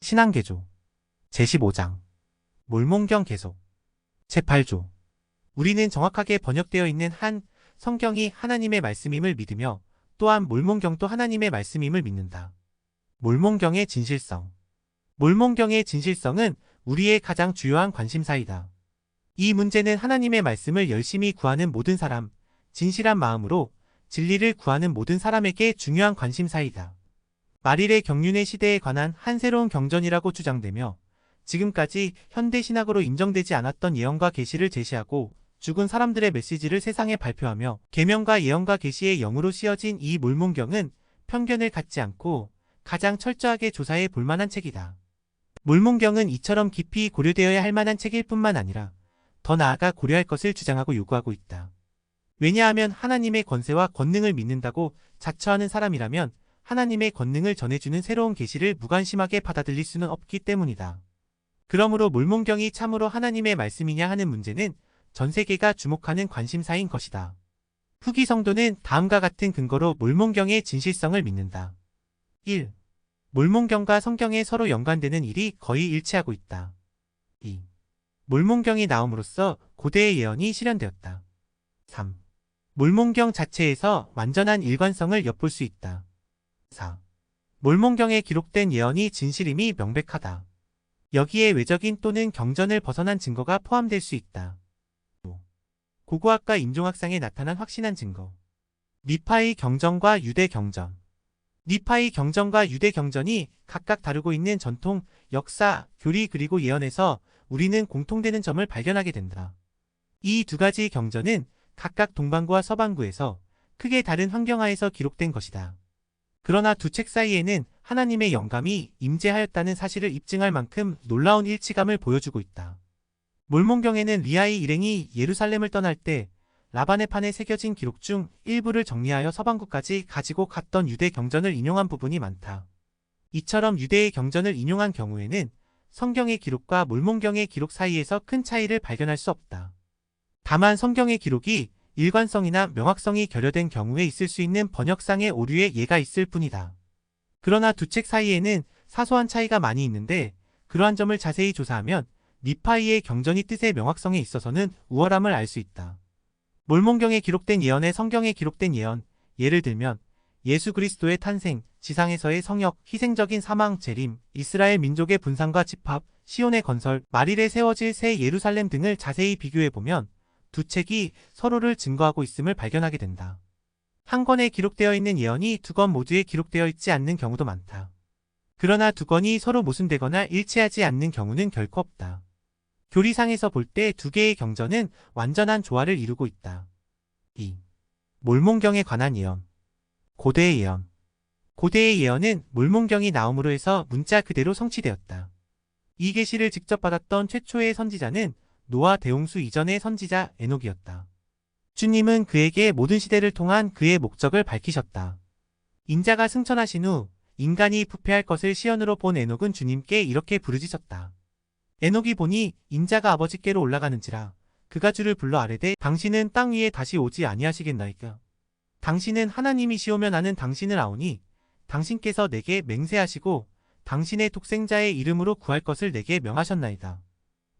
신앙개조 제15장 몰몬경 개속 제8조 우리는 정확하게 번역되어 있는 한 성경이 하나님의 말씀임을 믿으며 또한 몰몬경도 하나님의 말씀임을 믿는다. 몰몬경의 진실성 몰몬경의 진실성은 우리의 가장 주요한 관심사이다. 이 문제는 하나님의 말씀을 열심히 구하는 모든 사람, 진실한 마음으로 진리를 구하는 모든 사람에게 중요한 관심사이다. 마릴의 경륜의 시대에 관한 한 새로운 경전이라고 주장되며 지금까지 현대신학으로 인정되지 않았던 예언과 계시를 제시하고 죽은 사람들의 메시지를 세상에 발표하며 계명과 예언과 계시의 영으로 씌어진 이 몰몬경은 편견을 갖지 않고 가장 철저하게 조사해 볼 만한 책이다. 몰몬경은 이처럼 깊이 고려되어야 할 만한 책일 뿐만 아니라 더 나아가 고려할 것을 주장하고 요구하고 있다. 왜냐하면 하나님의 권세와 권능을 믿는다고 자처하는 사람이라면 하나님의 권능을 전해주는 새로운 계시를 무관심하게 받아들일 수는 없기 때문이다. 그러므로 몰몬경이 참으로 하나님의 말씀이냐 하는 문제는 전 세계가 주목하는 관심사인 것이다. 후기 성도는 다음과 같은 근거로 몰몬경의 진실성을 믿는다. 1. 몰몬경과 성경에 서로 연관되는 일이 거의 일치하고 있다. 2. 몰몬경이 나옴으로써 고대의 예언이 실현되었다. 3. 몰몬경 자체에서 완전한 일관성을 엿볼 수 있다. 4. 몰몬경에 기록된 예언이 진실임이 명백하다. 여기에 외적인 또는 경전을 벗어난 증거가 포함될 수 있다. 5. 고고학과 인종학상에 나타난 확신한 증거 니파의 경전과 유대 경전 니파의 경전과 유대 경전이 각각 다루고 있는 전통, 역사, 교리 그리고 예언에서 우리는 공통되는 점을 발견하게 된다. 이 두 가지 경전은 각각 동방구와 서방구에서 크게 다른 환경하에서 기록된 것이다. 그러나 두 책 사이에는 하나님의 영감이 임재하였다는 사실을 입증할 만큼 놀라운 일치감을 보여주고 있다. 몰몬경에는 리아의 일행이 예루살렘을 떠날 때 라반의 판에 새겨진 기록 중 일부를 정리하여 서방구까지 가지고 갔던 유대 경전을 인용한 부분이 많다. 이처럼 유대의 경전을 인용한 경우에는 성경의 기록과 몰몬경의 기록 사이에서 큰 차이를 발견할 수 없다. 다만 성경의 기록이 일관성이나 명확성이 결여된 경우에 있을 수 있는 번역상의 오류에 예가 있을 뿐이다. 그러나 두 책 사이에는 사소한 차이가 많이 있는데 그러한 점을 자세히 조사하면 니파이의 경전이 뜻의 명확성에 있어서는 우월함을 알 수 있다. 몰몬경에 기록된 예언에 성경에 기록된 예언, 예를 들면 예수 그리스도의 탄생, 지상에서의 성역, 희생적인 사망, 재림, 이스라엘 민족의 분산과 집합, 시온의 건설, 마릴에 세워질 새 예루살렘 등을 자세히 비교해보면 두 책이 서로를 증거하고 있음을 발견하게 된다. 한 권에 기록되어 있는 예언이 두 권 모두에 기록되어 있지 않는 경우도 많다. 그러나 두 권이 서로 모순되거나 일치하지 않는 경우는 결코 없다. 교리상에서 볼 때 두 개의 경전은 완전한 조화를 이루고 있다. 2. 몰몬경에 관한 예언 고대의 예언 고대의 예언은 몰몬경이 나옴으로 해서 문자 그대로 성취되었다. 이 계시를 직접 받았던 최초의 선지자는 노아 대홍수 이전의 선지자 에녹이었다. 주님은 그에게 모든 시대를 통한 그의 목적을 밝히셨다. 인자가 승천하신 후 인간이 부패할 것을 시연으로 본 에녹은 주님께 이렇게 부르짖었다. 에녹이 보니 인자가 아버지께로 올라가는지라 그가 주를 불러 아뢰되 당신은 땅 위에 다시 오지 아니하시겠나이까. 당신은 하나님이시오며 나는 당신을 아오니 당신께서 내게 맹세하시고 당신의 독생자의 이름으로 구할 것을 내게 명하셨나이다.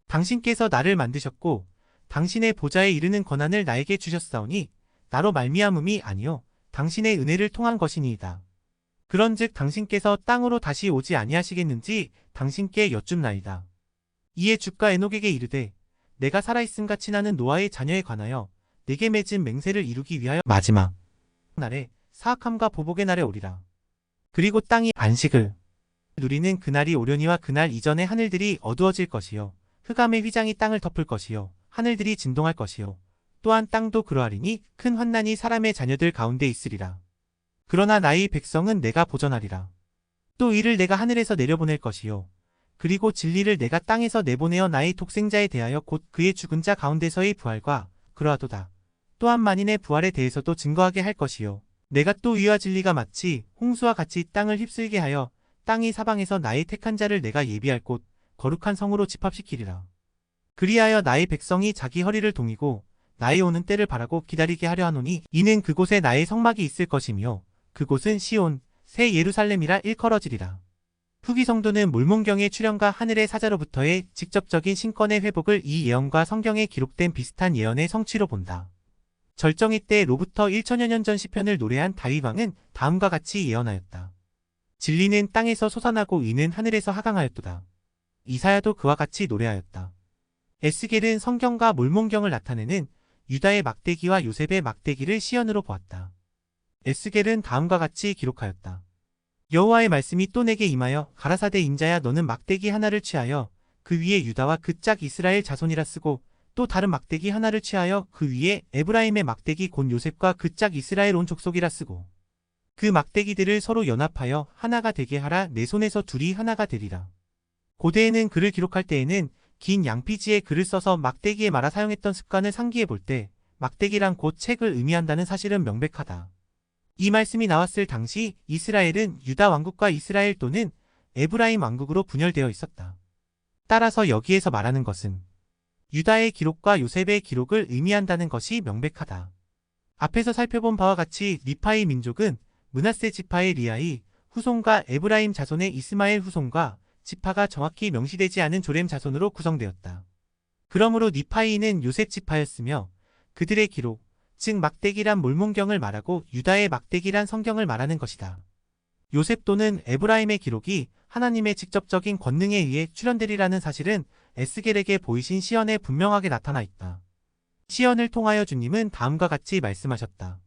당신께서 나를 만드셨고 당신의 보좌에 이르는 권한을 나에게 주셨사오니 나로 말미암음이 아니요 당신의 은혜를 통한 것이니이다. 그런즉 당신께서 땅으로 다시 오지 아니하시겠는지 당신께 여쭙나이다. 이에 주가 에녹에게 이르되 내가 살아있음같이 나는 노아의 자녀에 관하여 내게 맺은 맹세를 이루기 위하여 마지막 날에 사악함과 보복의 날에 오리라. 그리고 땅이 안식을 누리는 그날이 오려니와 그날 이전에 하늘들이 어두워질 것이요 흑암의 휘장이 땅을 덮을 것이요 하늘들이 진동할 것이요 또한 땅도 그러하리니 큰 환난이 사람의 자녀들 가운데 있으리라. 그러나 나의 백성은 내가 보전하리라. 또 이를 내가 하늘에서 내려보낼 것이요 그리고 진리를 내가 땅에서 내보내어 나의 독생자에 대하여 곧 그의 죽은 자 가운데서의 부활과 그러하도다. 또한 만인의 부활에 대해서도 증거하게 할 것이요 내가 또 의와 진리가 마치 홍수와 같이 땅을 휩쓸게 하여 땅이 사방에서 나의 택한 자를 내가 예비할 곳 거룩한 성으로 집합시키리라. 그리하여 나의 백성이 자기 허리를 동이고 나의 오는 때를 바라고 기다리게 하려 하노니 이는 그곳에 나의 성막이 있을 것이며 그곳은 시온 새 예루살렘이라 일컬어지리라. 후기 성도는 몰몬경의 출현과 하늘의 사자로부터의 직접적인 신권의 회복을 이 예언과 성경에 기록된 비슷한 예언의 성취로 본다. 절정이 때로부터 1000여 년 전 시편을 노래한 다윗 왕은 다음과 같이 예언하였다. 진리는 땅에서 솟아나고 의는 하늘에서 하강하였도다. 이사야도 그와 같이 노래하였다. 에스겔은 성경과 몰몬경을 나타내는 유다의 막대기와 요셉의 막대기를 시연으로 보았다. 에스겔은 다음과 같이 기록하였다. 여호와의 말씀이 또 내게 임하여 가라사대 인자야 너는 막대기 하나를 취하여 그 위에 유다와 그 짝 이스라엘 자손이라 쓰고 또 다른 막대기 하나를 취하여 그 위에 에브라임의 막대기 곧 요셉과 그 짝 이스라엘 온 족속이라 쓰고 그 막대기들을 서로 연합하여 하나가 되게 하라 내 손에서 둘이 하나가 되리라. 고대에는 글을 기록할 때에는 긴 양피지에 글을 써서 막대기에 말아 사용했던 습관을 상기해 볼 때 막대기란 곧 책을 의미한다는 사실은 명백하다. 이 말씀이 나왔을 당시 이스라엘은 유다 왕국과 이스라엘 또는 에브라임 왕국으로 분열되어 있었다. 따라서 여기에서 말하는 것은 유다의 기록과 요셉의 기록을 의미한다는 것이 명백하다. 앞에서 살펴본 바와 같이 리파이 민족은 므낫세 지파의 리아이 후손과 에브라임 자손의 이스마엘 후손과 지파가 정확히 명시되지 않은 조렘 자손으로 구성되었다. 그러므로 니파이는 요셉 지파였으며 그들의 기록, 즉 막대기란 몰몬경을 말하고 유다의 막대기란 성경을 말하는 것이다. 요셉 또는 에브라임의 기록이 하나님의 직접적인 권능에 의해 출현되리라는 사실은 에스겔에게 보이신 시언에 분명하게 나타나 있다. 시언을 통하여 주님은 다음과 같이 말씀하셨다.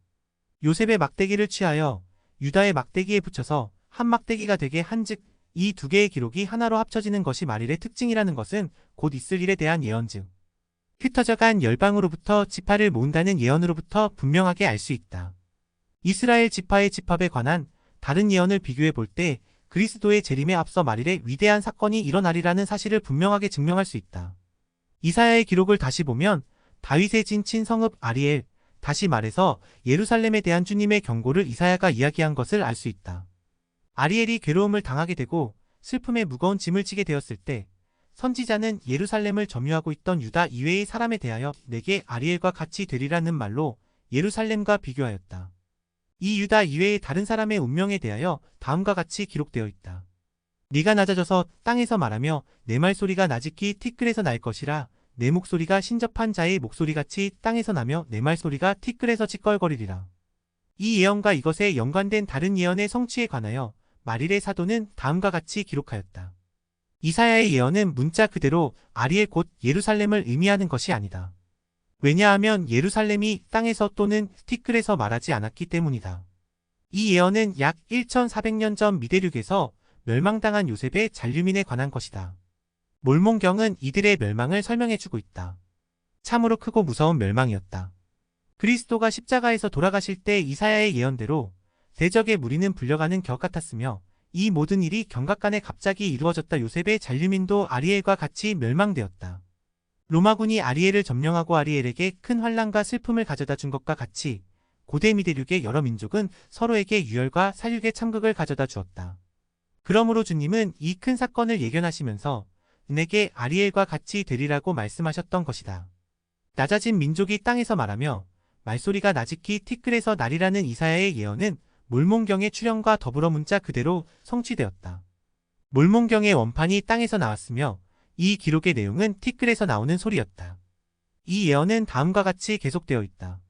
요셉의 막대기를 취하여 유다의 막대기에 붙여서 한 막대기가 되게 한즉 이 두 개의 기록이 하나로 합쳐지는 것이 말일의 특징이라는 것은 곧 있을 일에 대한 예언 즉 흩어져간 열방으로부터 지파를 모은다는 예언으로부터 분명하게 알 수 있다. 이스라엘 지파의 집합에 관한 다른 예언을 비교해 볼 때 그리스도의 재림에 앞서 말일에 위대한 사건이 일어나리라는 사실을 분명하게 증명할 수 있다. 이사야의 기록을 다시 보면 다윗의 진친 성읍 아리엘, 다시 말해서 예루살렘에 대한 주님의 경고를 이사야가 이야기한 것을 알 수 있다. 아리엘이 괴로움을 당하게 되고 슬픔에 무거운 짐을 지게 되었을 때 선지자는 예루살렘을 점유하고 있던 유다 이외의 사람에 대하여 내게 아리엘과 같이 되리라는 말로 예루살렘과 비교하였다. 이 유다 이외의 다른 사람의 운명에 대하여 다음과 같이 기록되어 있다. 네가 낮아져서 땅에서 말하며 내 말소리가 나직히 티끌에서 날 것이라 내 목소리가 신접한 자의 목소리같이 땅에서 나며 내 말소리가 티끌에서 찌껄거리리라. 이 예언과 이것에 연관된 다른 예언의 성취에 관하여 말일의 사도는 다음과 같이 기록하였다. 이사야의 예언은 문자 그대로 아리엘 곧 예루살렘을 의미하는 것이 아니다. 왜냐하면 예루살렘이 땅에서 또는 티끌에서 말하지 않았기 때문이다. 이 예언은 약 1400년 전 미대륙에서 멸망당한 요셉의 잔류민에 관한 것이다. 몰몬경은 이들의 멸망을 설명해주고 있다. 참으로 크고 무서운 멸망이었다. 그리스도가 십자가에서 돌아가실 때 이사야의 예언대로 대적의 무리는 불려가는 격 같았으며 이 모든 일이 경각간에 갑자기 이루어졌다. 요셉의 잔류민도 아리엘과 같이 멸망되었다. 로마군이 아리엘을 점령하고 아리엘에게 큰 환난과 슬픔을 가져다 준 것과 같이 고대 미대륙의 여러 민족은 서로에게 유혈과 살육의 참극을 가져다 주었다. 그러므로 주님은 이 큰 사건을 예견하시면서 내게 아리엘과 같이 되리라고 말씀하셨던 것이다. 낮아진 민족이 땅에서 말하며 말소리가 나직히 티끌에서 나리라는 이사야의 예언은 몰몬경의 출현과 더불어 문자 그대로 성취되었다. 몰몬경의 원판이 땅에서 나왔으며 이 기록의 내용은 티끌에서 나오는 소리였다. 이 예언은 다음과 같이 계속되어 있다.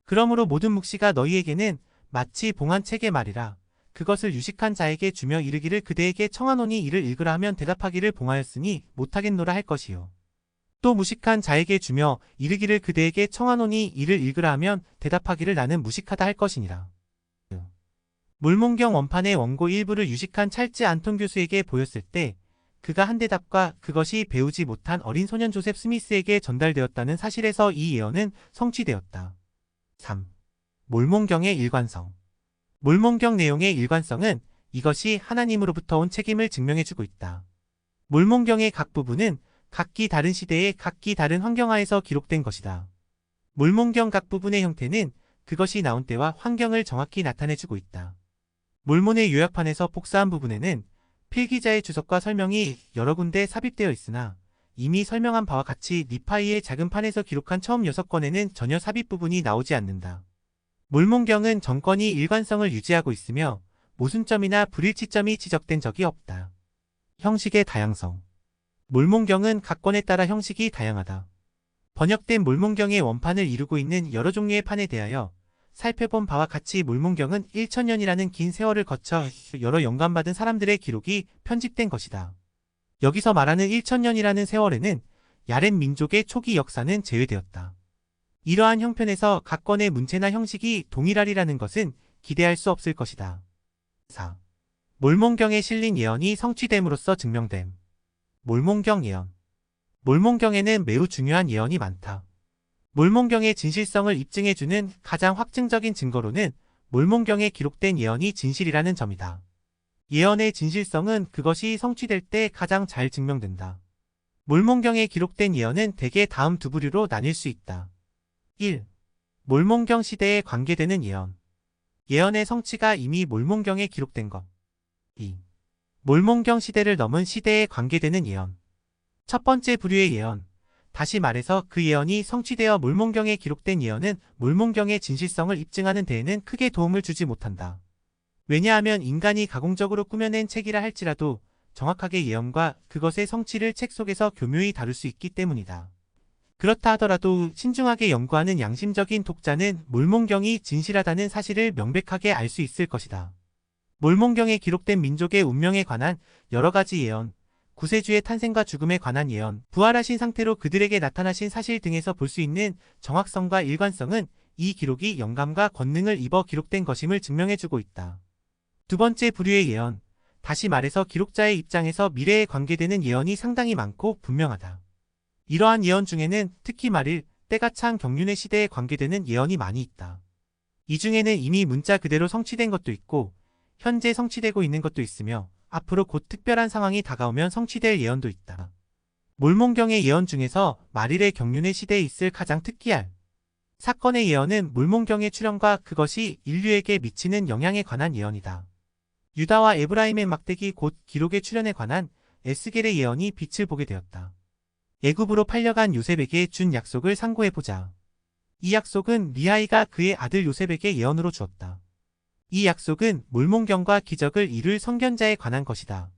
그러므로 모든 묵시가 너희에게는 마치 봉한 책의 말이라 그것을 유식한 자에게 주며 이르기를 그대에게 청하노니 이를 읽으라 하면 대답하기를 봉하였으니 못하겠노라 할 것이요. 또 무식한 자에게 주며 이르기를 그대에게 청하노니 이를 읽으라 하면 대답하기를 나는 무식하다 할 것이니라. 몰몬경 원판의 원고 일부를 유식한 찰즈 안톤 교수에게 보였을 때 그가 한 대답과 그것이 배우지 못한 어린 소년 조셉 스미스에게 전달되었다는 사실에서 이 예언은 성취되었다. 3. 몰몬경의 일관성. 몰몬경 내용의 일관성은 이것이 하나님으로부터 온 책임을 증명해주고 있다. 몰몬경의 각 부분은 각기 다른 시대에 각기 다른 환경하에서 기록된 것이다. 몰몬경 각 부분의 형태는 그것이 나온 때와 환경을 정확히 나타내주고 있다. 몰몬의 요약판에서 복사한 부분에는 필기자의 주석과 설명이 여러 군데 삽입되어 있으나 이미 설명한 바와 같이 니파이의 작은 판에서 기록한 처음 6권에는 전혀 삽입 부분이 나오지 않는다. 몰몬경은 정권이 일관성을 유지하고 있으며 모순점이나 불일치점이 지적된 적이 없다. 형식의 다양성. 몰몬경은 각권에 따라 형식이 다양하다. 번역된 몰몬경의 원판을 이루고 있는 여러 종류의 판에 대하여 살펴본 바와 같이 몰몬경은 1000년이라는 긴 세월을 거쳐 여러 영감받은 사람들의 기록이 편집된 것이다. 여기서 말하는 1000년이라는 세월에는 야렌 민족의 초기 역사는 제외되었다. 이러한 형편에서 각권의 문체나 형식이 동일하리라는 것은 기대할 수 없을 것이다. 4. 몰몬경에 실린 예언이 성취됨으로써 증명됨. 몰몬경 예언. 몰몬경에는 매우 중요한 예언이 많다. 몰몬경의 진실성을 입증해주는 가장 확증적인 증거로는 몰몬경에 기록된 예언이 진실이라는 점이다. 예언의 진실성은 그것이 성취될 때 가장 잘 증명된다. 몰몬경에 기록된 예언은 대개 다음 두 부류로 나뉠 수 있다. 1. 몰몬경 시대에 관계되는 예언. 예언의 성취가 이미 몰몬경에 기록된 것. 2. 몰몬경 시대를 넘은 시대에 관계되는 예언. 첫 번째 부류의 예언. 다시 말해서 그 예언이 성취되어 몰몬경에 기록된 예언은 몰몬경의 진실성을 입증하는 데에는 크게 도움을 주지 못한다. 왜냐하면 인간이 가공적으로 꾸며낸 책이라 할지라도 정확하게 예언과 그것의 성취를 책 속에서 교묘히 다룰 수 있기 때문이다. 그렇다 하더라도 신중하게 연구하는 양심적인 독자는 몰몬경이 진실하다는 사실을 명백하게 알 수 있을 것이다. 몰몬경에 기록된 민족의 운명에 관한 여러 가지 예언, 구세주의 탄생과 죽음에 관한 예언, 부활하신 상태로 그들에게 나타나신 사실 등에서 볼 수 있는 정확성과 일관성은 이 기록이 영감과 권능을 입어 기록된 것임을 증명해주고 있다. 두 번째 부류의 예언, 다시 말해서 기록자의 입장에서 미래에 관계되는 예언이 상당히 많고 분명하다. 이러한 예언 중에는 특히 말일, 때가 찬 경륜의 시대에 관계되는 예언이 많이 있다. 이 중에는 이미 문자 그대로 성취된 것도 있고 현재 성취되고 있는 것도 있으며 앞으로 곧 특별한 상황이 다가오면 성취될 예언도 있다. 몰몬경의 예언 중에서 말일의 경륜의 시대에 있을 가장 특기할 사건의 예언은 몰몬경의 출현과 그것이 인류에게 미치는 영향에 관한 예언이다. 유다와 에브라임의 막대기 곧 기록의 출현에 관한 에스겔의 예언이 빛을 보게 되었다. 애굽으로 팔려간 요셉에게 준 약속을 상고해보자. 이 약속은 리하이가 그의 아들 요셉에게 예언으로 주었다. 이 약속은 몰몬경과 기적을 이룰 선견자에 관한 것이다.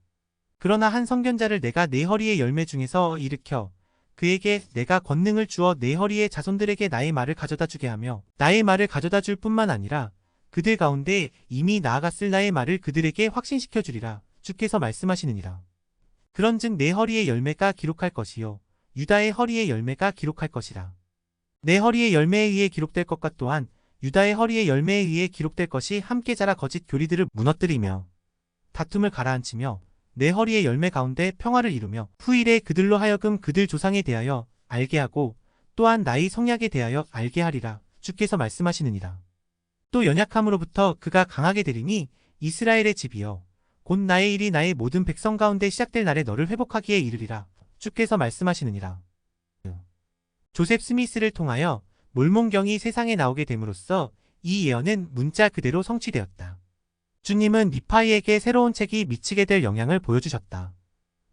그러나 한 선견자를 내가 네 허리의 열매 중에서 일으켜 그에게 내가 권능을 주어 네 허리의 자손들에게 나의 말을 가져다 주게 하며 나의 말을 가져다 줄 뿐만 아니라 그들 가운데 이미 나아갔을 나의 말을 그들에게 확신시켜 주리라 주께서 말씀하시느니라. 그런즉 네 허리의 열매가 기록할 것이요 유다의 허리의 열매가 기록할 것이라. 네 허리의 열매에 의해 기록될 것과 또한 유다의 허리의 열매에 의해 기록될 것이 함께 자라 거짓 교리들을 무너뜨리며 다툼을 가라앉히며 네 허리의 열매 가운데 평화를 이루며 후일에 그들로 하여금 그들 조상에 대하여 알게 하고 또한 나의 성약에 대하여 알게 하리라 주께서 말씀하시느니라. 또 연약함으로부터 그가 강하게 되리니 이스라엘의 집이여 곧 나의 일이 나의 모든 백성 가운데 시작될 날에 너를 회복하기에 이르리라 주께서 말씀하시느니라. 조셉 스미스를 통하여 몰몬경이 세상에 나오게 됨으로써 이 예언은 문자 그대로 성취되었다. 주님은 니파이에게 새로운 책이 미치게 될 영향을 보여주셨다.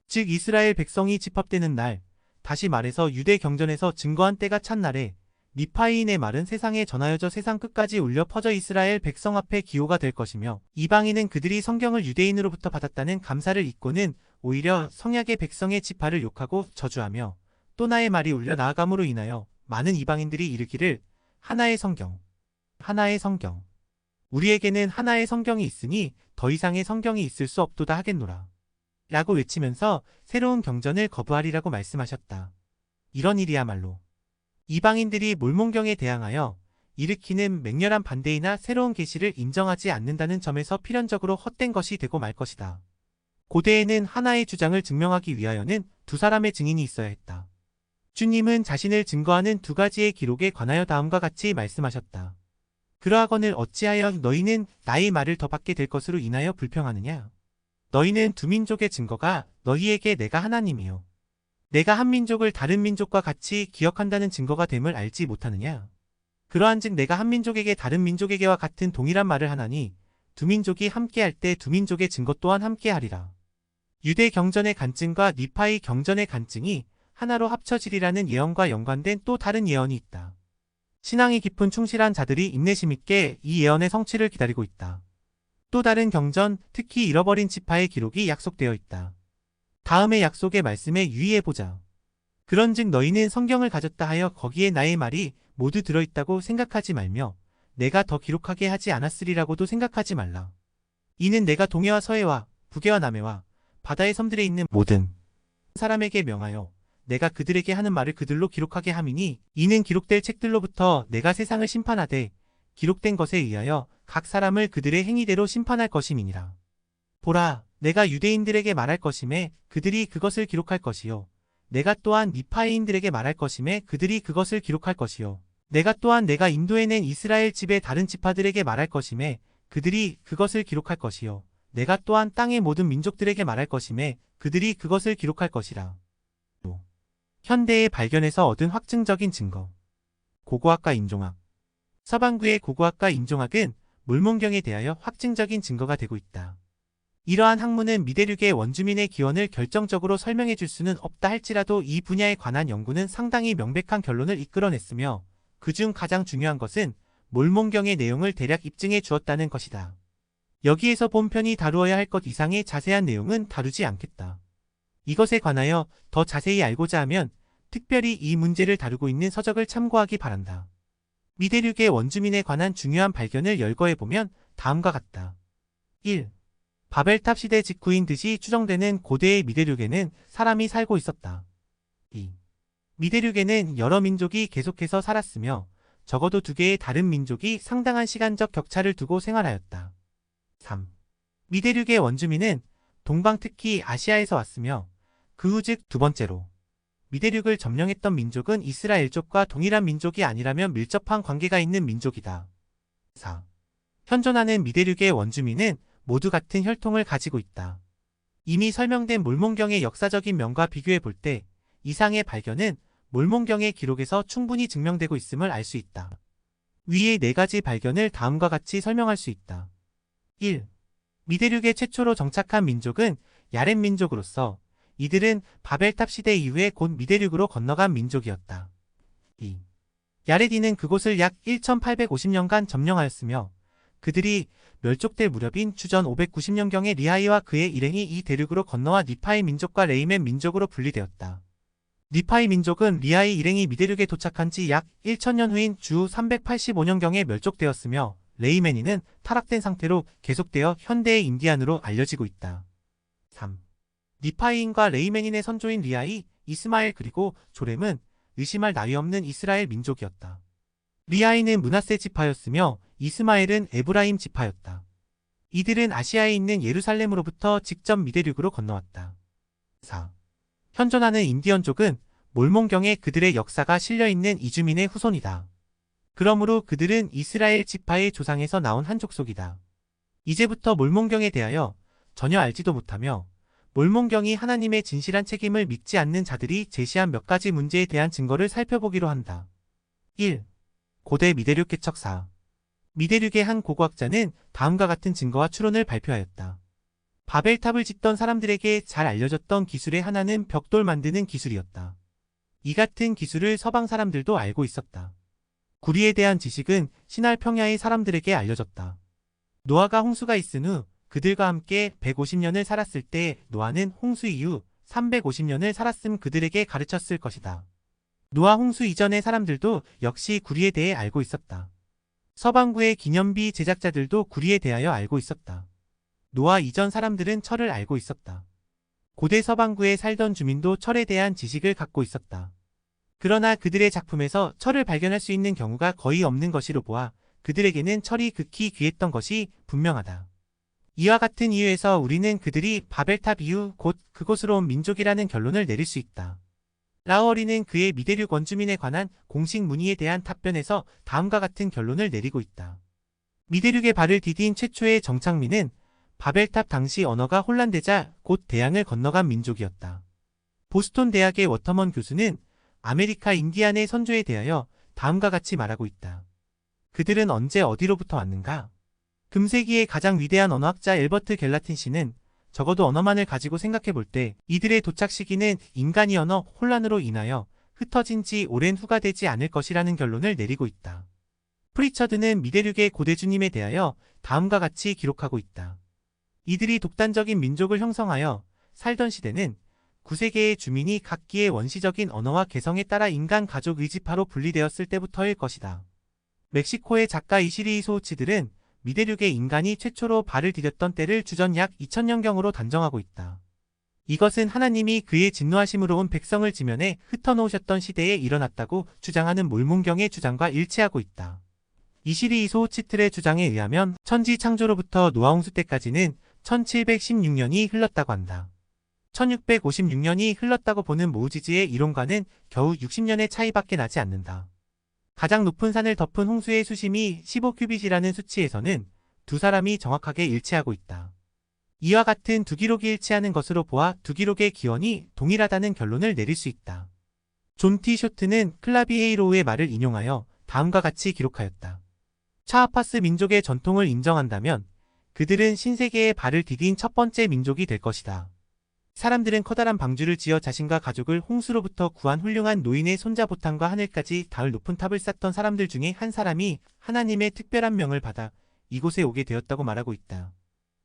즉 이스라엘 백성이 집합되는 날, 다시 말해서 유대 경전에서 증거한 때가 찬 날에 니파이인의 말은 세상에 전하여져 세상 끝까지 울려 퍼져 이스라엘 백성 앞에 기호가 될 것이며 이방인은 그들이 성경을 유대인으로부터 받았다는 감사를 잊고는 오히려 성약의 백성의 지파를 욕하고 저주하며 또 나의 말이 울려 나아감으로 인하여 많은 이방인들이 이르기를 하나의 성경, 하나의 성경. 우리에게는 하나의 성경이 있으니 더 이상의 성경이 있을 수 없도다 하겠노라. 라고 외치면서 새로운 경전을 거부하리라고 말씀하셨다. 이런 일이야말로 이방인들이 몰몬경에 대항하여 일으키는 맹렬한 반대이나 새로운 계시를 인정하지 않는다는 점에서 필연적으로 헛된 것이 되고 말 것이다. 고대에는 하나의 주장을 증명하기 위하여는 두 사람의 증인이 있어야 했다. 주님은 자신을 증거하는 두 가지의 기록에 관하여 다음과 같이 말씀하셨다. 그러하거늘 어찌하여 너희는 나의 말을 더 받게 될 것으로 인하여 불평하느냐? 너희는 두 민족의 증거가 너희에게 내가 하나님이요 내가 한 민족을 다른 민족과 같이 기억한다는 증거가 됨을 알지 못하느냐? 그러한즉 내가 한 민족에게 다른 민족에게와 같은 동일한 말을 하나니 두 민족이 함께할 때 두 민족의 증거 또한 함께하리라. 유대 경전의 간증과 니파이 경전의 간증이 하나로 합쳐지리라는 예언과 연관된 또 다른 예언이 있다. 신앙이 깊은 충실한 자들이 인내심 있게 이 예언의 성취를 기다리고 있다. 또 다른 경전, 특히 잃어버린 지파의 기록이 약속되어 있다. 다음의 약속의 말씀에 유의해보자. 그런즉 너희는 성경을 가졌다 하여 거기에 나의 말이 모두 들어있다고 생각하지 말며 내가 더 기록하게 하지 않았으리라고도 생각하지 말라. 이는 내가 동해와 서해와 북해와 남해와 바다의 섬들에 있는 모든 사람에게 명하여 내가 그들에게 하는 말을 그들로 기록하게 함이니 이는 기록될 책들로부터 내가 세상을 심판하되 기록된 것에 의하여 각 사람을 그들의 행위대로 심판할 것임이니라. 보라, 내가 유대인들에게 말할 것임에 그들이 그것을 기록할 것이요 내가 또한 니파이인들에게 말할 것임에 그들이 그것을 기록할 것이요 내가 또한 내가 인도해낸 이스라엘 집의 다른 지파들에게 말할 것임에 그들이 그것을 기록할 것이요 내가 또한 땅의 모든 민족들에게 말할 것임에 그들이 그것을 기록할 것이라. 현대의 발견에서 얻은 확증적인 증거. 고고학과 인종학. 서방구의 고고학과 인종학은 몰몬경에 대하여 확증적인 증거가 되고 있다. 이러한 학문은 미대륙의 원주민의 기원을 결정적으로 설명해 줄 수는 없다 할지라도 이 분야에 관한 연구는 상당히 명백한 결론을 이끌어냈으며 그중 가장 중요한 것은 몰몬경의 내용을 대략 입증해 주었다는 것이다. 여기에서 본편이 다루어야 할 것 이상의 자세한 내용은 다루지 않겠다. 이것에 관하여 더 자세히 알고자 하면 특별히 이 문제를 다루고 있는 서적을 참고하기 바란다. 미대륙의 원주민에 관한 중요한 발견을 열거해보면 다음과 같다. 1. 바벨탑 시대 직후인 듯이 추정되는 고대의 미대륙에는 사람이 살고 있었다. 2. 미대륙에는 여러 민족이 계속해서 살았으며 적어도 두 개의 다른 민족이 상당한 시간적 격차를 두고 생활하였다. 3. 미대륙의 원주민은 동방 특히 아시아에서 왔으며 그 후 즉 두 번째로 미대륙을 점령했던 민족은 이스라엘족과 동일한 민족이 아니라면 밀접한 관계가 있는 민족이다. 4. 현존하는 미대륙의 원주민은 모두 같은 혈통을 가지고 있다. 이미 설명된 몰몬경의 역사적인 면과 비교해 볼 때 이상의 발견은 몰몬경의 기록에서 충분히 증명되고 있음을 알 수 있다. 위의 네 가지 발견을 다음과 같이 설명할 수 있다. 1. 미대륙에 최초로 정착한 민족은 야렛 민족으로서 이들은 바벨탑 시대 이후에 곧 미대륙으로 건너간 민족이었다. 2. 야렛인은 그곳을 약 1850년간 점령하였으며 그들이 멸족될 무렵인 주전 590년경에 리하이와 그의 일행이 이 대륙으로 건너와 니파이 민족과 레이멘 민족으로 분리되었다. 니파이 민족은 리하이 일행이 미대륙에 도착한 지 약 1000년 후인 주 385년경에 멸족되었으며 레이메니는 타락된 상태로 계속되어 현대의 인디안으로 알려지고 있다. 3. 니파이인과 레이메닌의 선조인 리하이, 이스마엘 그리고 조렘은 의심할 나위 없는 이스라엘 민족이었다. 리하이는 므낫세 지파였으며 이스마엘은 에브라임 지파였다. 이들은 아시아에 있는 예루살렘으로부터 직접 미대륙으로 건너왔다. 4. 현존하는 인디언족은 몰몬경에 그들의 역사가 실려있는 이주민의 후손이다. 그러므로 그들은 이스라엘 지파의 조상에서 나온 한 족속이다. 이제부터 몰몬경에 대하여 전혀 알지도 못하며 몰몬경이 하나님의 진실한 책임을 믿지 않는 자들이 제시한 몇 가지 문제에 대한 증거를 살펴보기로 한다. 1. 고대 미대륙 개척 4. 미대륙의 한 고고학자는 다음과 같은 증거와 추론을 발표하였다. 바벨탑을 짓던 사람들에게 잘 알려졌던 기술의 하나는 벽돌 만드는 기술이었다. 이 같은 기술을 서방 사람들도 알고 있었다. 구리에 대한 지식은 신할 평야의 사람들에게 알려졌다. 노아가 홍수가 있은 후 그들과 함께 150년을 살았을 때 노아는 홍수 이후 350년을 살았음 그들에게 가르쳤을 것이다. 노아 홍수 이전의 사람들도 역시 구리에 대해 알고 있었다. 서방구의 기념비 제작자들도 구리에 대하여 알고 있었다. 노아 이전 사람들은 철을 알고 있었다. 고대 서방구에 살던 주민도 철에 대한 지식을 갖고 있었다. 그러나 그들의 작품에서 철을 발견할 수 있는 경우가 거의 없는 것으로 보아 그들에게는 철이 극히 귀했던 것이 분명하다. 이와 같은 이유에서 우리는 그들이 바벨탑 이후 곧 그곳으로 온 민족이라는 결론을 내릴 수 있다. 라우어리는 그의 미대륙 원주민에 관한 공식 문의에 대한 답변에서 다음과 같은 결론을 내리고 있다. 미대륙에 발을 디딘 최초의 정착민은 바벨탑 당시 언어가 혼란되자 곧 대양을 건너간 민족이었다. 보스턴 대학의 워터먼 교수는 아메리카 인디안의 선조에 대하여 다음과 같이 말하고 있다. 그들은 언제 어디로부터 왔는가? 금세기의 가장 위대한 언어학자 엘버트 겔라틴 씨는 적어도 언어만을 가지고 생각해 볼 때 이들의 도착 시기는 인간이 언어 혼란으로 인하여 흩어진 지 오랜 후가 되지 않을 것이라는 결론을 내리고 있다. 프리처드는 미대륙의 고대주님에 대하여 다음과 같이 기록하고 있다. 이들이 독단적인 민족을 형성하여 살던 시대는 9세계의 주민이 각기의 원시적인 언어와 개성에 따라 인간 가족 의지파로 분리되었을 때부터일 것이다. 멕시코의 작가 이시리 소우치들은 미대륙의 인간이 최초로 발을 디뎠던 때를 주전 약 2000년경으로 단정하고 있다. 이것은 하나님이 그의 진노하심으로 온 백성을 지면에 흩어놓으셨던 시대에 일어났다고 주장하는 몰몬경의 주장과 일치하고 있다. 이시리 소우치틀의 주장에 의하면 천지 창조로부터 노아홍수 때까지는 1716년이 흘렀다고 한다. 1656년이 흘렀다고 보는 모우지즈의 이론과는 겨우 60년의 차이밖에 나지 않는다. 가장 높은 산을 덮은 홍수의 수심이 15큐빗이라는 수치에서는 두 사람이 정확하게 일치하고 있다. 이와 같은 두 기록이 일치하는 것으로 보아 두 기록의 기원이 동일하다는 결론을 내릴 수 있다. 존 티 쇼트는 클라비에이로우의 말을 인용하여 다음과 같이 기록하였다. 차아파스 민족의 전통을 인정한다면 그들은 신세계에 발을 디딘 첫 번째 민족이 될 것이다. 사람들은 커다란 방주를 지어 자신과 가족을 홍수로부터 구한 훌륭한 노인의 손자보탐과 하늘까지 닿을 높은 탑을 쌓던 사람들 중에 한 사람이 하나님의 특별한 명을 받아 이곳에 오게 되었다고 말하고 있다.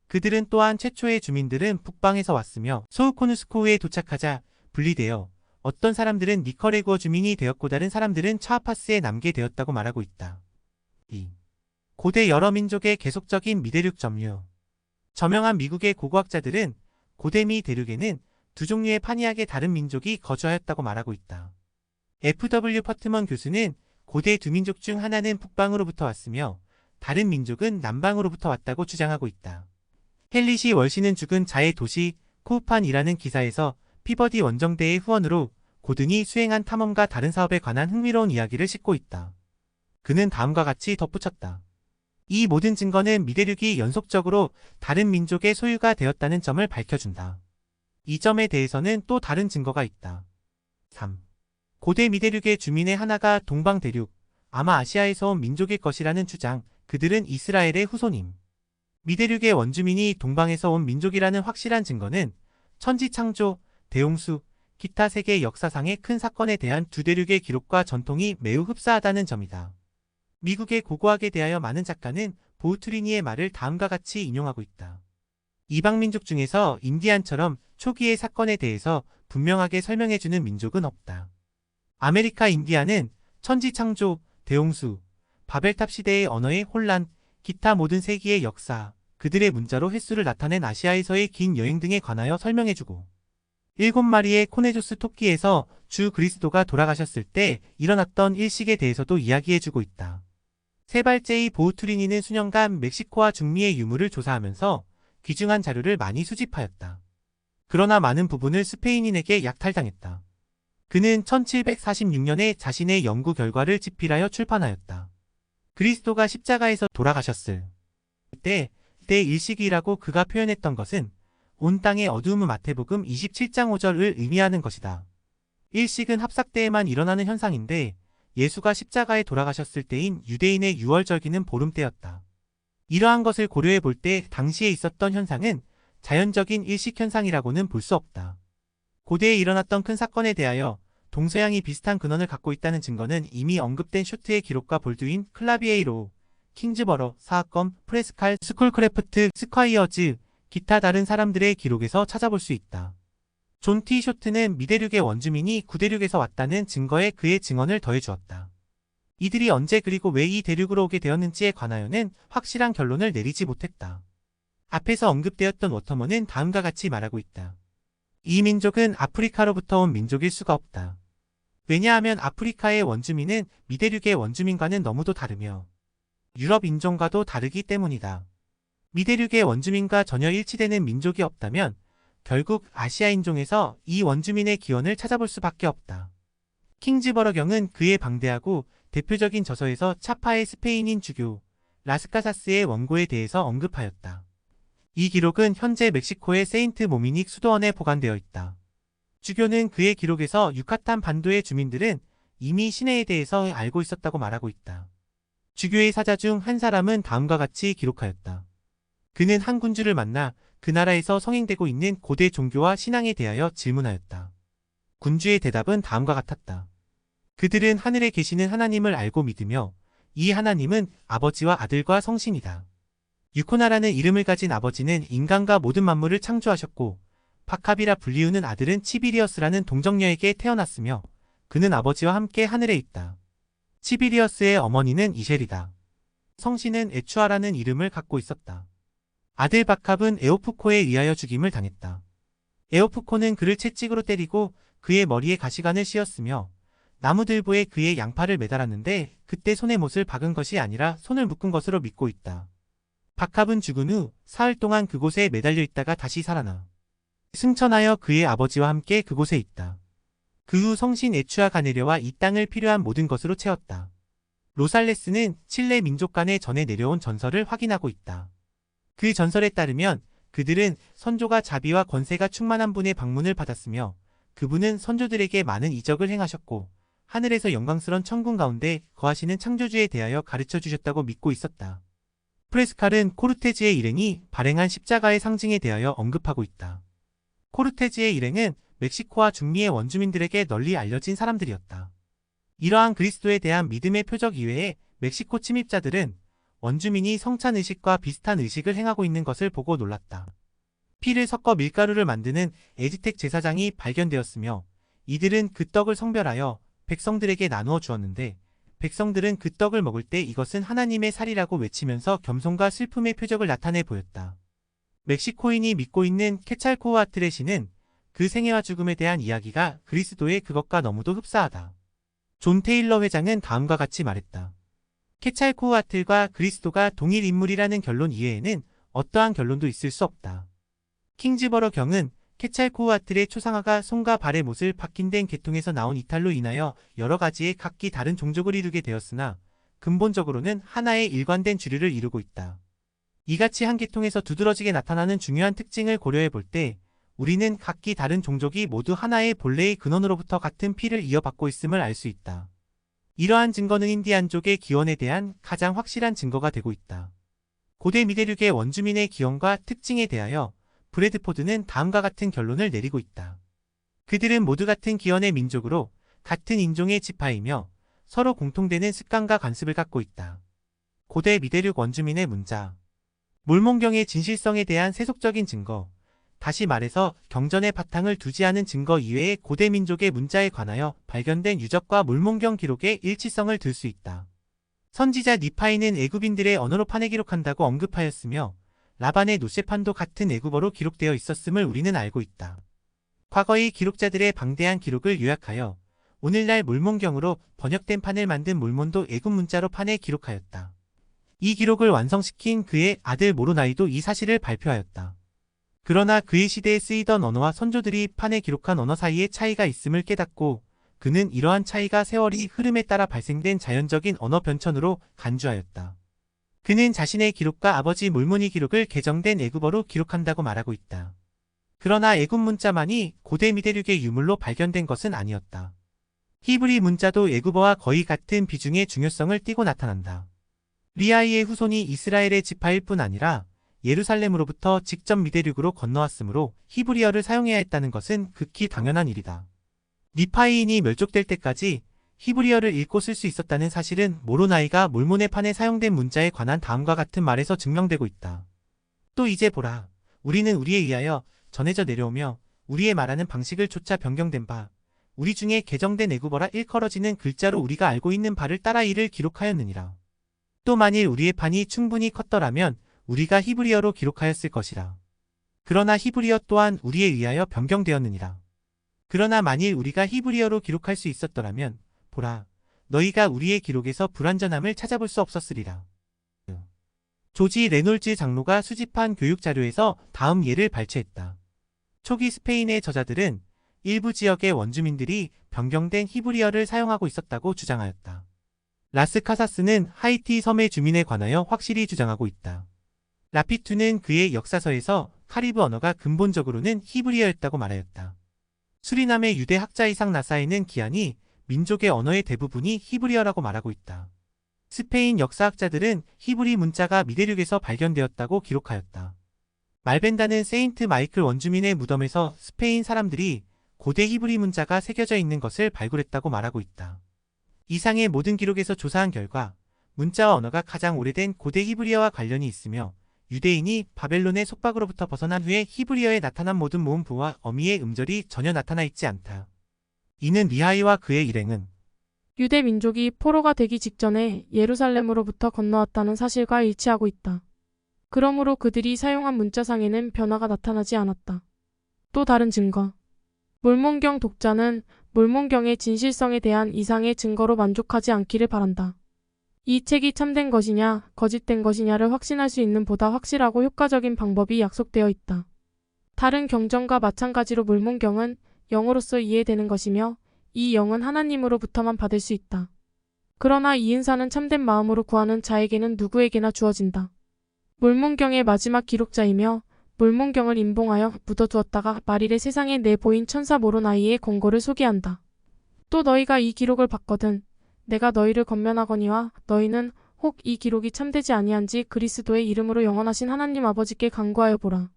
그들은 또한 최초의 주민들은 북방에서 왔으며 소우코누스코우에 도착하자 분리되어 어떤 사람들은 니커레구어 주민이 되었고 다른 사람들은 차아파스에 남게 되었다고 말하고 있다. 2. 고대 여러 민족의 계속적인 미대륙 점유. 저명한 미국의 고고학자들은 고대 미 대륙에는 두 종류의 판이하게 다른 민족이 거주하였다고 말하고 있다. F.W. 퍼트먼 교수는 고대 두 민족 중 하나는 북방으로부터 왔으며 다른 민족은 남방으로부터 왔다고 주장하고 있다. 헨리 월시는 죽은 자의 도시 쿠우판이라는 기사에서 피버디 원정대의 후원으로 고든이 수행한 탐험과 다른 사업에 관한 흥미로운 이야기를 싣고 있다. 그는 다음과 같이 덧붙였다. 이 모든 증거는 미대륙이 연속적으로 다른 민족의 소유가 되었다는 점을 밝혀준다. 이 점에 대해서는 또 다른 증거가 있다. 3. 고대 미대륙의 주민의 하나가 동방대륙, 아마 아시아에서 온 민족일 것이라는 주장, 그들은 이스라엘의 후손임. 미대륙의 원주민이 동방에서 온 민족이라는 확실한 증거는 천지창조, 대홍수, 기타 세계 역사상의 큰 사건에 대한 두 대륙의 기록과 전통이 매우 흡사하다는 점이다. 미국의 고고학에 대하여 많은 작가는 보우투리니의 말을 다음과 같이 인용하고 있다. 이방민족 중에서 인디안처럼 초기의 사건에 대해서 분명하게 설명해주는 민족은 없다. 아메리카 인디안은 천지창조, 대홍수, 바벨탑 시대의 언어의 혼란, 기타 모든 세기의 역사, 그들의 문자로 횟수를 나타낸 아시아에서의 긴 여행 등에 관하여 설명해주고 7마리의 코네조스 토끼에서 주 그리스도가 돌아가셨을 때 일어났던 일식에 대해서도 이야기해주고 있다. 세 발째의 보우투리니는 수년간 멕시코와 중미의 유물을 조사하면서 귀중한 자료를 많이 수집하였다. 그러나 많은 부분을 스페인인에게 약탈당했다. 그는 1746년에 자신의 연구 결과를 집필하여 출판하였다. 그리스도가 십자가에서 돌아가셨을 때 일식이라고 그가 표현했던 것은 온 땅의 어두움은 마태복음 27장 5절을 의미하는 것이다. 일식은 합삭때에만 일어나는 현상인데 예수가 십자가에 돌아가셨을 때인 유대인의 6월절기는 보름때였다. 이러한 것을 고려해 볼 때 당시에 있었던 현상은 자연적인 일식 현상이라고는 볼 수 없다. 고대에 일어났던 큰 사건에 대하여 동서양이 비슷한 근원을 갖고 있다는 증거는 이미 언급된 쇼트의 기록과 볼드윈, 클라비에이로, 킹즈버러, 사학검, 프레스칼, 스쿨크래프트, 스콰이어즈, 기타 다른 사람들의 기록에서 찾아볼 수 있다. 존 티 쇼트는 미대륙의 원주민이 구대륙에서 왔다는 증거에 그의 증언을 더해주었다. 이들이 언제 그리고 왜 이 대륙으로 오게 되었는지에 관하여는 확실한 결론을 내리지 못했다. 앞에서 언급되었던 워터먼은 다음과 같이 말하고 있다. 이 민족은 아프리카로부터 온 민족일 수가 없다. 왜냐하면 아프리카의 원주민은 미대륙의 원주민과는 너무도 다르며 유럽 인종과도 다르기 때문이다. 미대륙의 원주민과 전혀 일치되는 민족이 없다면 결국 아시아 인종에서 이 원주민의 기원을 찾아볼 수밖에 없다. 킹즈버러경은 그의 방대하고 대표적인 저서에서 차파의 스페인인 주교 라스카사스의 원고에 대해서 언급하였다. 이 기록은 현재 멕시코의 세인트 모미닉 수도원에 보관되어 있다. 주교는 그의 기록에서 유카탄 반도의 주민들은 이미 시내에 대해서 알고 있었다고 말하고 있다. 주교의 사자 중 한 사람은 다음과 같이 기록하였다. 그는 한 군주를 만나 그 나라에서 성행되고 있는 고대 종교와 신앙에 대하여 질문하였다. 군주의 대답은 다음과 같았다. 그들은 하늘에 계시는 하나님을 알고 믿으며 이 하나님은 아버지와 아들과 성신이다. 유코나라는 이름을 가진 아버지는 인간과 모든 만물을 창조하셨고 파캅이라 불리우는 아들은 치비리어스라는 동정녀에게 태어났으며 그는 아버지와 함께 하늘에 있다. 치비리어스의 어머니는 이셀이다. 성씨는 에추아라는 이름을 갖고 있었다. 아들 파캅은 에오프코에 의하여 죽임을 당했다. 에오프코는 그를 채찍으로 때리고 그의 머리에 가시관을 씌웠으며 나무들보에 그의 양팔을 매달았는데 그때 손에 못을 박은 것이 아니라 손을 묶은 것으로 믿고 있다. 파캅은 죽은 후 사흘 동안 그곳에 매달려 있다가 다시 살아나 승천하여 그의 아버지와 함께 그곳에 있다. 그 후 성신 에추아가 내려와 이 땅을 필요한 모든 것으로 채웠다. 로살레스는 칠레 민족 간에 전해 내려온 전설을 확인하고 있다. 그 전설에 따르면 그들은 선조가 자비와 권세가 충만한 분의 방문을 받았으며 그분은 선조들에게 많은 이적을 행하셨고 하늘에서 영광스런 천군 가운데 거하시는 창조주에 대하여 가르쳐 주셨다고 믿고 있었다. 프레스칼은 코르테즈의 일행이 발행한 십자가의 상징에 대하여 언급하고 있다. 코르테즈의 일행은 멕시코와 중미의 원주민들에게 널리 알려진 사람들이었다. 이러한 그리스도에 대한 믿음의 표적 이외에 멕시코 침입자들은 원주민이 성찬 의식과 비슷한 의식을 행하고 있는 것을 보고 놀랐다. 피를 섞어 밀가루를 만드는 에즈텍 제사장이 발견되었으며 이들은 그 떡을 성별하여 백성들에게 나누어 주었는데 백성들은 그 떡을 먹을 때 이것은 하나님의 살이라고 외치면서 겸손과 슬픔의 표적을 나타내 보였다. 멕시코인이 믿고 있는 케찰코우아틀의 신은 그 생애와 죽음에 대한 이야기가 그리스도의 그것과 너무도 흡사하다. 존 테일러 회장은 다음과 같이 말했다. 케찰코우아틀과 그리스도가 동일 인물이라는 결론 이외에는 어떠한 결론도 있을 수 없다. 킹즈버러 경은 케찰코우아틀의 초상화가 손과 발의 못을 박힌된 계통에서 나온 이탈로 인하여 여러 가지의 각기 다른 종족을 이루게 되었으나 근본적으로는 하나의 일관된 주류를 이루고 있다. 이같이 한 계통에서 두드러지게 나타나는 중요한 특징을 고려해 볼 때 우리는 각기 다른 종족이 모두 하나의 본래의 근원으로부터 같은 피를 이어받고 있음을 알 수 있다. 이러한 증거는 인디안족의 기원에 대한 가장 확실한 증거가 되고 있다. 고대 미대륙의 원주민의 기원과 특징에 대하여 브래드포드는 다음과 같은 결론을 내리고 있다. 그들은 모두 같은 기원의 민족으로 같은 인종의 지파이며 서로 공통되는 습관과 관습을 갖고 있다. 고대 미대륙 원주민의 문자 몰몬경의 진실성에 대한 세속적인 증거, 다시 말해서 경전의 바탕을 두지 않은 증거 이외의 고대 민족의 문자에 관하여 발견된 유적과 몰몬경 기록의 일치성을 들 수 있다. 선지자 니파이는 애굽인들의 언어로 판에 기록한다고 언급하였으며 라반의 노세판도 같은 애굽어로 기록되어 있었음을 우리는 알고 있다. 과거의 기록자들의 방대한 기록을 요약하여 오늘날 몰몬경으로 번역된 판을 만든 몰몬도 애굽 문자로 판에 기록하였다. 이 기록을 완성시킨 그의 아들 모로나이도 이 사실을 발표하였다. 그러나 그의 시대에 쓰이던 언어와 선조들이 판에 기록한 언어 사이에 차이가 있음을 깨닫고 그는 이러한 차이가 세월이 흐름에 따라 발생된 자연적인 언어 변천으로 간주하였다. 그는 자신의 기록과 아버지 몰몬이 기록을 개정된 애굽어로 기록한다고 말하고 있다. 그러나 애굽 문자만이 고대 미대륙의 유물로 발견된 것은 아니었다. 히브리 문자도 애굽어와 거의 같은 비중의 중요성을 띠고 나타난다. 리아이의 후손이 이스라엘의 지파일 뿐 아니라 예루살렘으로부터 직접 미대륙으로 건너왔으므로 히브리어를 사용해야 했다는 것은 극히 당연한 일이다. 니파이인이 멸족될 때까지 히브리어를 읽고 쓸 수 있었다는 사실은 모로나이가 몰몬의 판에 사용된 문자에 관한 다음과 같은 말에서 증명되고 있다. 또 이제 보라. 우리는 우리에 의하여 전해져 내려오며 우리의 말하는 방식을 조차 변경된 바 우리 중에 개정된 애굽어라 일컬어지는 글자로 우리가 알고 있는 바를 따라 이를 기록하였느니라. 또 만일 우리의 판이 충분히 컸더라면 우리가 히브리어로 기록하였을 것이라. 그러나 히브리어 또한 우리에 의하여 변경되었느니라. 그러나 만일 우리가 히브리어로 기록할 수 있었더라면 보라, 너희가 우리의 기록에서 불완전함을 찾아볼 수 없었으리라. 조지 레놀즈 장로가 수집한 교육 자료에서 다음 예를 발췌했다. 초기 스페인의 저자들은 일부 지역의 원주민들이 변경된 히브리어를 사용하고 있었다고 주장하였다. 라스 카사스는 하이티 섬의 주민에 관하여 확실히 주장하고 있다. 라피투는 그의 역사서에서 카리브 언어가 근본적으로는 히브리어였다고 말하였다. 수리남의 유대 학자 이삭 나사에는 기안이 민족의 언어의 대부분이 히브리어라고 말하고 있다. 스페인 역사학자들은 히브리 문자가 미대륙에서 발견되었다고 기록하였다. 말벤다는 세인트 마이클 원주민의 무덤에서 스페인 사람들이 고대 히브리 문자가 새겨져 있는 것을 발굴했다고 말하고 있다. 이상의 모든 기록에서 조사한 결과 문자와 언어가 가장 오래된 고대 히브리어와 관련이 있으며 유대인이 바벨론의 속박으로부터 벗어난 후에 히브리어에 나타난 모든 모음부와 어미의 음절이 전혀 나타나 있지 않다. 이는 리하이와 그의 일행은 유대 민족이 포로가 되기 직전에 예루살렘으로부터 건너왔다는 사실과 일치하고 있다. 그러므로 그들이 사용한 문자상에는 변화가 나타나지 않았다. 또 다른 증거. 몰몬경 독자는 몰몬경의 진실성에 대한 이상의 증거로 만족하지 않기를 바란다. 이 책이 참된 것이냐, 거짓된 것이냐를 확신할 수 있는 보다 확실하고 효과적인 방법이 약속되어 있다. 다른 경전과 마찬가지로 몰몬경은 영으로서 이해되는 것이며 이 영은 하나님으로부터만 받을 수 있다. 그러나 이 은사는 참된 마음으로 구하는 자에게는 누구에게나 주어진다. 몰몬경의 마지막 기록자이며 몰몬경을 임봉하여 묻어두었다가 말일에 세상에 내보인 천사 모로나이의 권고를 소개한다. 또 너희가 이 기록을 받거든 내가 너희를 권면하거니와 너희는 혹 이 기록이 참되지 아니한지 그리스도의 이름으로 영원하신 하나님 아버지께 간구하여 보라.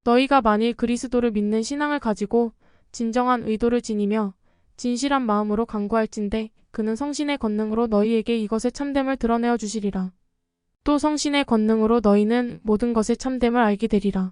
너희가 만일 그리스도를 믿는 신앙을 가지고 진정한 의도를 지니며 진실한 마음으로 간구할진대 그는 성신의 권능으로 너희에게 이것의 참됨을 드러내어 주시리라. 또 성신의 권능으로 너희는 모든 것의 참됨을 알게 되리라.